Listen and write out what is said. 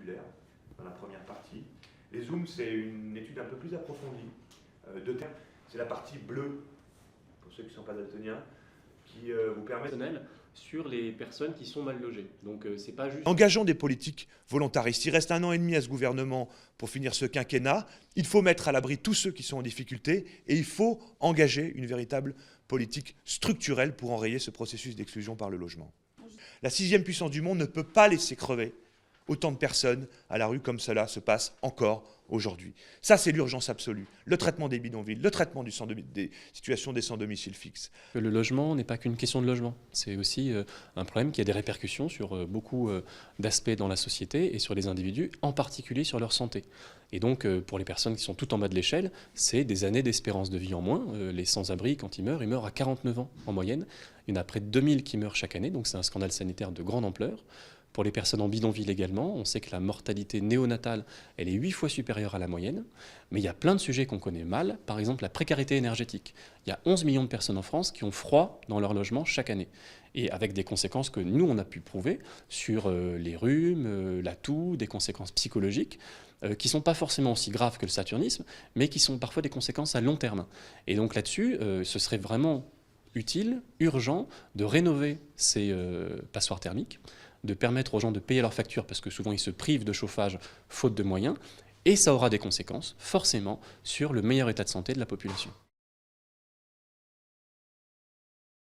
populaire dans la première partie. Les zooms, c'est une étude un peu plus approfondie de termes. C'est la partie bleue, pour ceux qui ne sont pas daltoniens, qui vous permet sur les personnes qui sont mal logées. Donc c'est pas juste... Engageons des politiques volontaristes. Il reste 1 an et demi à ce gouvernement pour finir ce quinquennat. Il faut mettre à l'abri tous ceux qui sont en difficulté et il faut engager une véritable politique structurelle pour enrayer ce processus d'exclusion par le logement. La 6e puissance du monde ne peut pas laisser crever autant de personnes à la rue comme cela se passe encore aujourd'hui. Ça, c'est l'urgence absolue. Le traitement des bidonvilles, le traitement des situations des sans-domicile fixe. Le logement n'est pas qu'une question de logement. C'est aussi un problème qui a des répercussions sur beaucoup d'aspects dans la société et sur les individus, en particulier sur leur santé. Et donc, pour les personnes qui sont tout en bas de l'échelle, c'est des années d'espérance de vie en moins. Les sans-abri, quand ils meurent à 49 ans en moyenne. Il y en a près de 2000 qui meurent chaque année, donc c'est un scandale sanitaire de grande ampleur. Pour les personnes en bidonville également, on sait que la mortalité néonatale, elle est 8 fois supérieure à la moyenne. Mais il y a plein de sujets qu'on connaît mal, par exemple la précarité énergétique. Il y a 11 millions de personnes en France qui ont froid dans leur logement chaque année. Et avec des conséquences que nous, on a pu prouver sur les rhumes, la toux, des conséquences psychologiques, qui ne sont pas forcément aussi graves que le saturnisme, mais qui sont parfois des conséquences à long terme. Et donc là-dessus, ce serait vraiment utile, urgent, de rénover ces passoires thermiques, de permettre aux gens de payer leurs factures parce que souvent ils se privent de chauffage faute de moyens, et ça aura des conséquences forcément sur le meilleur état de santé de la population.